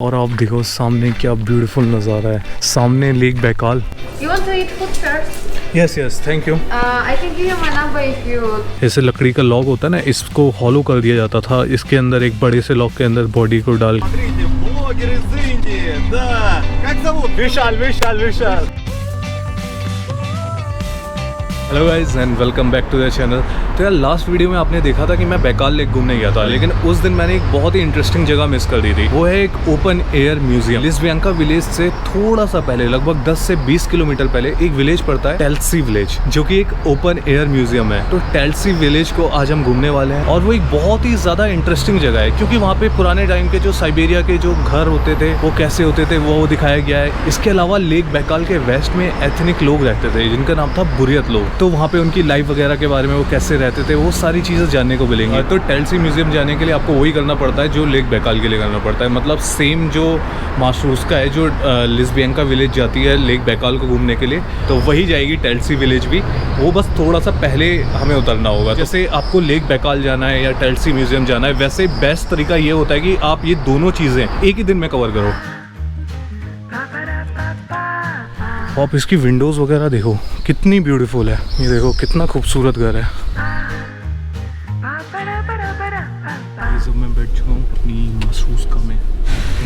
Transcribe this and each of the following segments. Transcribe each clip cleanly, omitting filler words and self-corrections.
और आप देखो सामने क्या ब्यूटीफुल नज़ारा है, सामने lake Baikal. You want to eat food first? Yes thank you. I can give you my number if you. ऐसे लकड़ी का लॉग होता है ना, इसको हॉलो कर दिया जाता था, इसके अंदर एक बड़े से लॉग के अंदर बॉडी को डाल। Vishal hello guys and welcome back to the channel. तो यार लास्ट वीडियो में आपने देखा था कि मैं बैकाल लेक घूमने गया था, लेकिन उस दिन मैंने एक बहुत ही इंटरेस्टिंग जगह मिस कर दी थी। वो है एक ओपन एयर म्यूजियम। लिस्टव्यांका विलेज से थोड़ा सा पहले, लगभग 10 से 20 किलोमीटर पहले एक विलेज पड़ता है टैल्ट्सी विलेज, जो कि एक ओपन एयर म्यूजियम है। तो टैल्ट्सी विलेज को आज हम घूमने वाले हैं और वो एक बहुत ही ज़्यादा इंटरेस्टिंग जगह है, क्योंकि वहाँ पे पुराने टाइम के जो साइबेरिया के जो घर होते थे वो कैसे होते थे वो दिखाया गया है। इसके अलावा लेक बैकाल के वेस्ट में एथनिक लोग रहते थे जिनका नाम था बुरियत लोग। तो वहाँ पे उनकी लाइफ वगैरह के बारे में वो कैसे रहते थे वो सारी चीज़ें जानने को मिलेंगी। तो टैल्ट्सी म्यूजियम जाने के लिए आपको वही करना पड़ता है जो लेक बैकाल के लिए करना पड़ता है। मतलब सेम जो माशरूस्का है, जो लिस्टव्यांका विलेज जाती है लेक बैकाल को घूमने के लिए, तो वही जाएगी टैल्ट्सी विलेज भी। वो बस थोड़ा सा पहले हमें उतरना होगा। जैसे आपको लेक बैकाल जाना है या टैल्ट्सी म्यूजियम जाना है, वैसे बेस्ट तरीका ये होता है कि आप ये दोनों चीज़ें एक ही दिन में कवर करो। आप इसकी विंडोज़ वगैरह देखो कितनी ब्यूटीफुल है। ये देखो कितना खूबसूरत घर है। ये सब मैं बैठ चुका हूँ अपनी माशरूस्का में।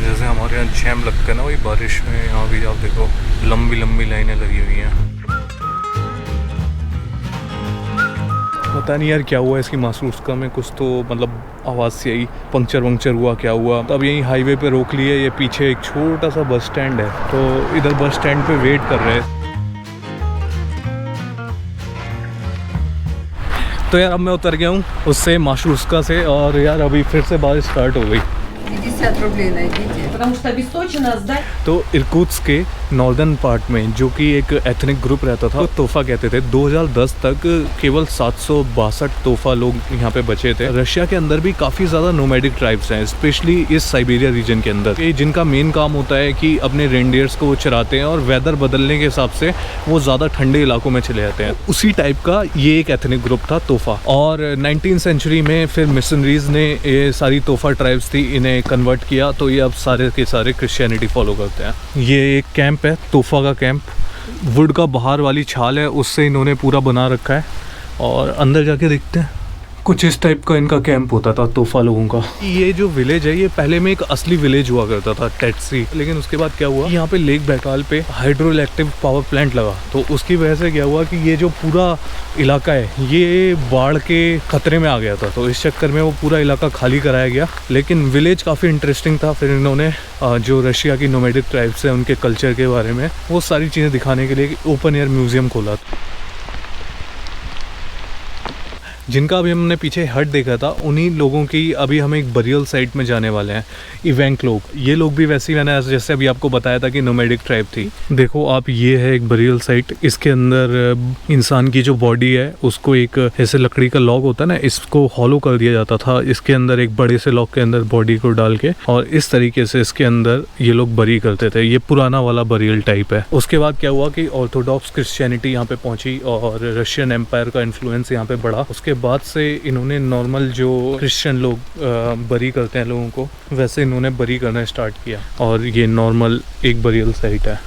जैसे हमारे यहाँ जैम लगता है ना वही बारिश में, यहाँ भी आप देखो लंबी लंबी लाइनें लगी हुई हैं। पता नहीं यार क्या हुआ इसकी माशरूस्का में, कुछ तो मतलब आवाज़ से आई, पंक्चर वंक्चर हुआ क्या हुआ। तो अब यहीं हाईवे पे रोक लिए। ये पीछे एक छोटा सा बस स्टैंड है, तो इधर बस स्टैंड पे वेट कर रहे हैं। तो यार अब मैं उतर गया हूँ उससे माशरूस्का से, और यार अभी फिर से बारिश स्टार्ट हो गई। तो इरकुत्स्क के नॉर्दर्न पार्ट में, जो कि एक एथनिक ग्रुप रहता था, तो तोहफा कहते थे। 2010 तक केवल 762 तोहफा लोग यहाँ पे बचे थे। रशिया के अंदर भी काफ़ी ज़्यादा नोमैडिक ट्राइब्स हैं, स्पेशली इस साइबेरिया रीजन के अंदर, जिनका मेन काम होता है कि अपने रेंडियर्स को वो चराते हैं और वेदर बदलने के हिसाब से वो ज़्यादा ठंडे इलाकों में चले जाते हैं। उसी टाइप का ये एक एथनिक ग्रुप था तोहफा। और 19th सेंचुरी में फिर मिशनरीज ने ये सारी तोहफा ट्राइब्स थी, इन्हें कन्वर्ट किया, तो ये अब सारे के सारे क्रिश्चियनिटी फॉलो करते हैं। ये एक कैंप है, तोहफा का कैंप। वुड का बाहर वाली छाल है उससे इन्होंने पूरा बना रखा है, और अंदर जाके देखते हैं। कुछ इस टाइप का इनका कैंप होता था तोहफा लोगों का। ये जो विलेज है ये पहले में एक असली विलेज हुआ करता था, टैट्सी। लेकिन उसके बाद क्या हुआ, यहाँ पे लेक बैकाल पे हाइड्रो इलेक्ट्रिक पावर प्लांट लगा, तो उसकी वजह से क्या हुआ कि ये जो पूरा इलाका है ये बाढ़ के खतरे में आ गया था। तो इस चक्कर में वो पूरा इलाका खाली कराया गया। लेकिन विलेज काफ़ी इंटरेस्टिंग था। फिर इन्होंने जो रशिया की नोमैडिक ट्राइब्स है उनके कल्चर के बारे में वो सारी चीज़ें दिखाने के लिए ओपन एयर म्यूजियम खोला। जिनका अभी हमने पीछे हट देखा था, उन्हीं लोगों की अभी हम एक बरियल साइट में जाने वाले हैं। इवेंक लोग, ये लोग भी वैसे ही, मैंने जैसे अभी आपको बताया था कि नोमैडिक ट्राइब थी। देखो आप, ये है एक बरियल साइट। इसके अंदर इंसान की जो बॉडी है उसको एक ऐसे लकड़ी का लॉग होता है ना, इसको हॉलो कर दिया जाता था। इसके अंदर एक बड़े से लॉग के अंदर बॉडी को डाल के, और इस तरीके से इसके अंदर ये लोग बरी करते थे। ये पुराना वाला बरियल टाइप है। उसके बाद क्या हुआ कि ऑर्थोडॉक्स क्रिश्चियनिटी यहाँ पे पहुंची और रशियन एम्पायर का इन्फ्लुएंस यहाँ पे बढ़ा। उसके बाद से इन्होंने नॉर्मल जो क्रिश्चियन लोग बरी करते हैं लोगों को, वैसे इन्होंने बरी करना स्टार्ट किया। और ये नॉर्मल एक बरियल साइट है।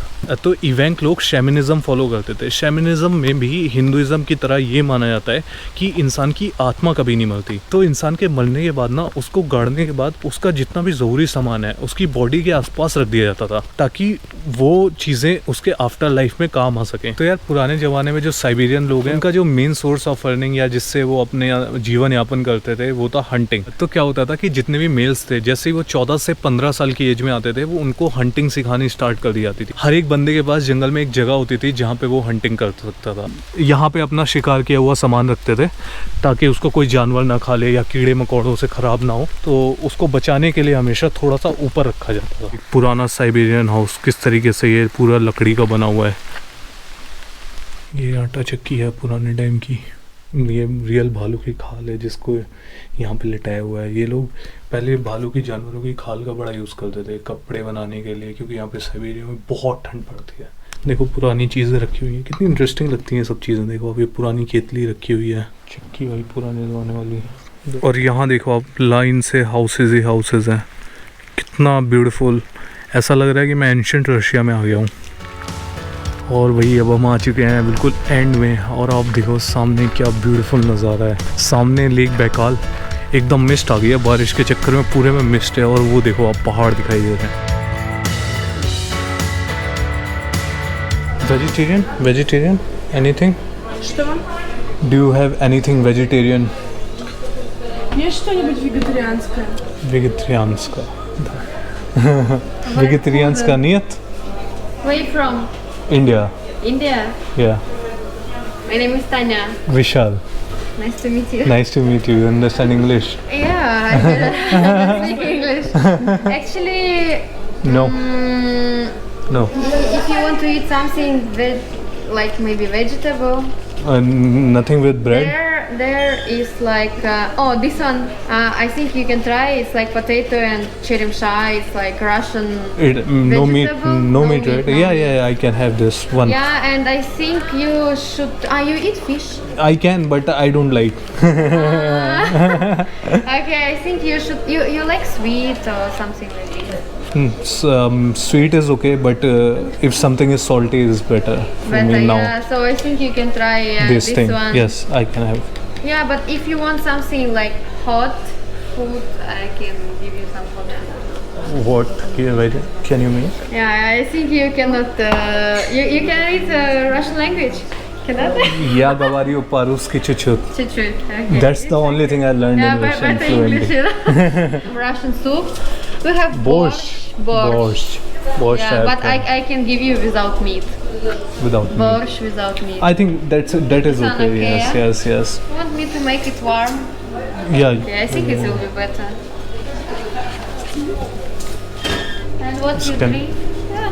तो इवेंक लोग शैमनिज्म फॉलो करते थे। शैमनिज्म में भी हिंदुइज्म की तरह ये माना जाता है कि इंसान की आत्मा कभी नहीं मरती। तो इंसान के मरने के बाद ना, उसको गाड़ने के बाद उसका जितना भी ज़रूरी सामान है उसकी बॉडी के आसपास रख दिया जाता था, ताकि वो चीज़ें उसके आफ्टर लाइफ में काम आ सकें। तो यार पुराने ज़माने में जो साइबेरियन लोग हैं, उनका जो मेन सोर्स ऑफ अर्निंग या जिससे वो अपने जीवन यापन करते थे वो था हंटिंग। तो क्या होता था कि जितने भी मेल्स थे, जैसे ही वो 14 से 15 साल की एज में आते थे, वो उनको हंटिंग सिखानी स्टार्ट कर दी जाती थी। हर एक बंदे के पास जंगल में एक जगह होती थी जहाँ पे वो हंटिंग कर सकता था। यहाँ पे अपना शिकार किया हुआ सामान रखते थे ताकि उसको कोई जानवर ना खा ले या कीड़े मकोड़ों से ख़राब ना हो। तो उसको बचाने के लिए हमेशा थोड़ा सा ऊपर रखा जाता था। पुराना साइबेरियन हाउस किस तरीके से ये पूरा लकड़ी का बना हुआ है। ये आटा चक्की है पुराने टाइम की। ये रियल भालू की खाल है जिसको यहाँ पे लिटाया हुआ है। ये लोग पहले भालू की, जानवरों की खाल का बड़ा यूज़ करते थे कपड़े बनाने के लिए, क्योंकि यहाँ पे साइबेरिया में बहुत ठंड पड़ती है। देखो पुरानी चीज़ें रखी हुई हैं, कितनी इंटरेस्टिंग लगती हैं सब चीज़ें। देखो अभी पुरानी केतली रखी हुई है, चक्की भाई पुराने ज़माने वाली। और यहाँ देखो आप, लाइन से हाउसेज ही हाउसेज हैं। कितना ब्यूटीफुल, ऐसा लग रहा है कि मैं एंशिएंट रशिया में आ गया हूँ। और वही अब हम आ चुके हैं बिल्कुल एंड में, और आप देखो सामने क्या ब्यूटीफुल नज़ारा है। सामने लेक बैकाल, एकदम मिस्ट आ गई है, बारिश के चक्कर में पूरे में मिस्ट है। और वो देखो आप पहाड़ दिखाई दे रहे हैं। Vegetarian anything? Что? Do you have anything vegetarian? Есть что-нибудь вегетарианское? Vegetarians का वेजिटेरियंस का नियत? Where you from? India. India. या My name is Tanya. Vishal, Nice to meet you. Nice to meet you. Understand English? Yeah, I speak English. Actually, no no, if you want to eat something like maybe vegetable, nothing with bread? there is like oh, this one I think you can try. It's like potato and cheremsha. It's like Russian No meat, vegetable. no meat, right? no Yeah, meat. yeah, I can have this one. Yeah, and I think you should. You eat fish? I can, but I don't like. Okay, I think you should. You like sweet or something like this. Sweet is okay, but if something is salty, is better for But me now. yeah, so I think you can try This thing, one. yes, I can have. Yeah, but if you want something like hot food, I can give you some hot food. What can you make? Yeah, I think you cannot. You can read Russian language. Cannot? Я говорю по-русски чуть-чуть. Чуть-чуть. Okay. That's the only thing I learned Yeah, in but Russian better English. fluently. Russian soup. We have Borscht. Borscht. Borscht. Yeah, but I can give you without meat. without meat. Borscht without meat. I think that is This one okay. okay, Yes, yeah? yes, yes. You want me to make it warm? Yeah. Yeah, I think it will be better. And what you Can- drink? Yeah.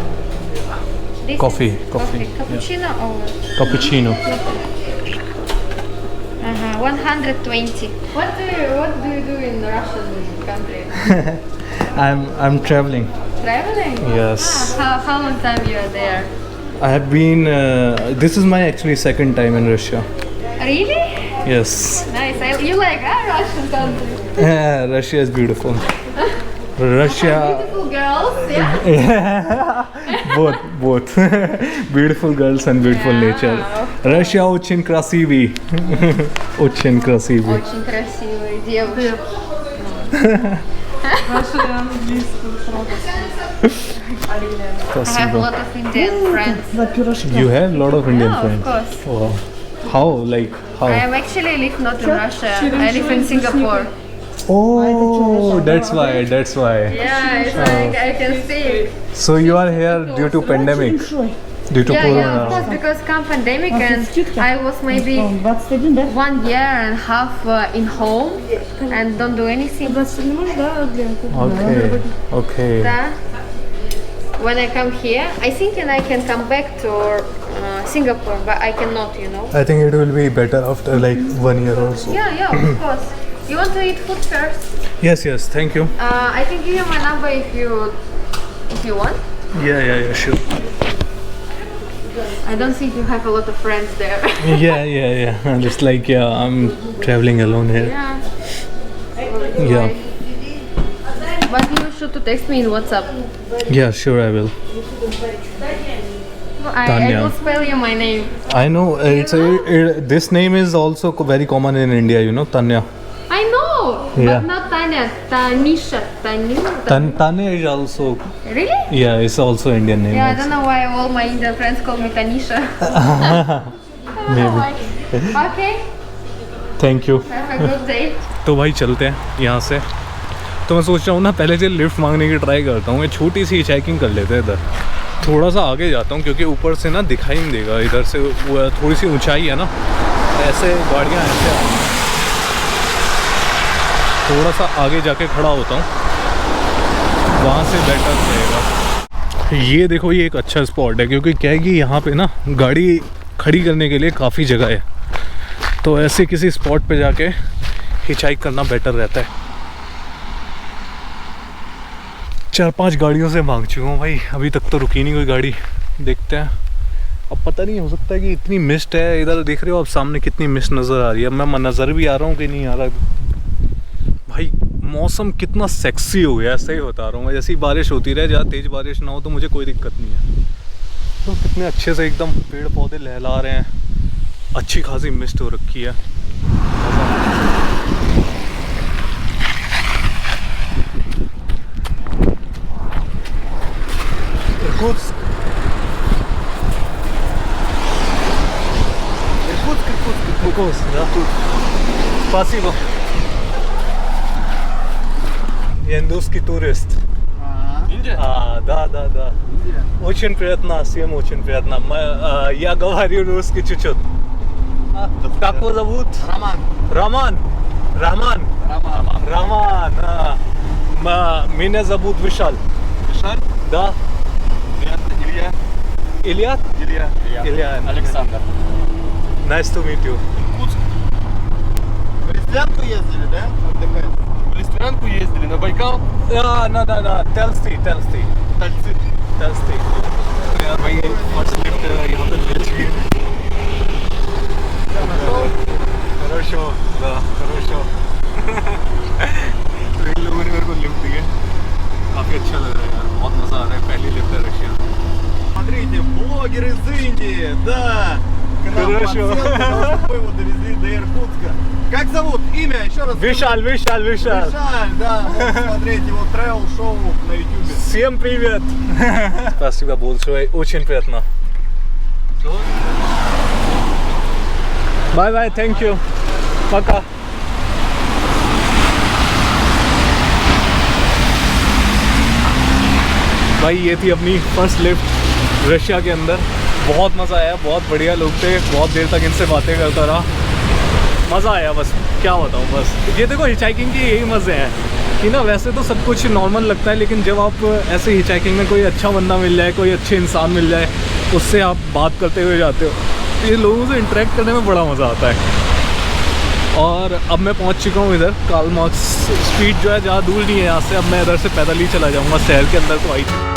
This Coffee, is coffee, Cappuccino or? Cappuccino. 120. What do you do in Russian country? I'm traveling. Traveling? Yes. How long time you are there? I have been. This is my actually second time in Russia. Really? Yes. Nice. You like Russian country? Russia is beautiful. Russia. Beautiful girls, yeah? both. Beautiful girls and beautiful Yeah, nature. of Russia очень красивый. Очень красивый. Очень красивые девушки. Ваши английские I have a Спасибо. lot of Indian friends. You have a lot of Indian Yeah, of friends. course. Wow. How? Like how? I am actually live not in Russia. I live in Singapore. Oh, that's why. That's why. Yeah, it's like I can see. So you are here due to pandemic, due to Yeah, corona. yeah, of course, because come pandemic and I was maybe 21, да? 1 year and a half in home and don't do anything. 21 можешь, да, Ленку? Okay. Okay. Да. When I come here, I think and I can come back to Singapore, but I cannot, you know. I think it will be better after like 1 year or so. Yeah, yeah, of course. You want to eat food first? Yes, yes. Thank you. I can give you my number if you want. Yeah, sure. I don't think you have a lot of friends there. Yeah. Just like I'm traveling alone here. Yeah. Yeah. But you should to text me in WhatsApp. Yeah, sure I will. I Tanya. will spell you my name. I know this name is also very common in India. You know, Tanya. I know, Yeah. but not Tanya. Tanisha. Tanya is also. Really? Yeah, it's also Indian name. Yeah, I also. don't know why all my Indian friends call me Tanisha. Maybe. Okay. Thank you. Have a good day. तो भाई चलते हैं यहाँ से। तो मैं सोच रहा हूँ ना पहले से लिफ्ट मांगने की ट्राई करता हूँ। एक छोटी सी हिचहाइकिंग कर लेते हैं इधर। थोड़ा सा आगे जाता हूँ क्योंकि ऊपर से ना दिखाई नहीं देगा। इधर से वो थोड़ी सी ऊंचाई है ना, ऐसे गाड़ियाँ ऐसे आ रही हैं। थोड़ा सा आगे जाके खड़ा होता हूँ, वहाँ से बेटर रहेगा। ये देखो, ये एक अच्छा स्पॉट है क्योंकि क्या है कि यहाँ पे ना गाड़ी खड़ी करने के लिए काफ़ी जगह है। तो ऐसे किसी स्पॉट पे जाके हिचहाइक करना बेटर रहता है। 4-5 गाड़ियों से भाग चुका हूँ भाई, अभी तक तो रुकी नहीं कोई गाड़ी। देखते हैं, अब पता नहीं, हो सकता है कि इतनी मिस्ट है। इधर देख रहे हो आप सामने कितनी मिस्ट नज़र आ रही है। मैं नज़र भी आ रहा हूँ कि नहीं आ रहा भाई। मौसम कितना सेक्सी हो गया, सही बता रहा हूँ मैं। जैसी बारिश होती रहे, ज़्यादा तेज़ बारिश ना हो तो मुझे कोई दिक्कत नहीं है। तो कितने अच्छे से एकदम पेड़ पौधे लहला रहे हैं, अच्छी खासी मिस्ट हो रखी है। Irkutsk, Спасибо. Я индусский турист. Индия? Да. Очень приятно, всем очень приятно. Я говорю русский чуть-чуть. Как его зовут? Роман. Роман. Меня зовут Вишаль. Вишаль? Да. Илья. Илья. Александр. Nice to meet you. Иркутск. В Листвянку ездили, да? Отдыхать? В Листвянку ездили, на Байкал? Да. Taltsy. Тальцы. Taltsy. यार भाई फर्स्ट लिफ्ट यहाँ पे मिल चुकी है। Хорошо. तो इन लोगों ने मेरे को लिफ्ट दी है, काफ़ी अच्छा लग रहा है यार, बहुत मज़ा आ रहा है। पहली लिफ्ट है Russia. Смотрите, блогер из Индии, да! К нам Хорошо. подсел, потому что мы его довезли до Иркутска. Как зовут? Имя? Еще раз. Вишаль. Вишаль, да. Можно смотреть его тревел-шоу на YouTube. Всем привет! Спасибо большое, очень приятно. Bye, thank you. Пока. भाई ये थी अपनी फर्स्ट लिफ्ट रशिया के अंदर। बहुत मज़ा आया, बहुत बढ़िया लोग थे, बहुत देर तक इनसे बातें करता रहा, मज़ा आया। बस क्या बताऊँ, बस ये देखो हिचहाइकिंग के यही मज़े हैं कि ना वैसे तो सब कुछ नॉर्मल लगता है, लेकिन जब आप ऐसे हिचहाइकिंग में कोई अच्छा बंदा मिल जाए, कोई अच्छे इंसान मिल जाए, उससे आप बात करते हुए जाते हो, तो ये लोगों से इंटरेक्ट करने में बड़ा मज़ा आता है। और अब मैं पहुंच चुका हूँ इधर कार्ल मार्क्स स्ट्रीट जो है, ज़्यादा दूर नहीं है यहाँ से। अब मैं इधर से पैदल ही चला जाऊँगा, शहर के अंदर तो आई थी।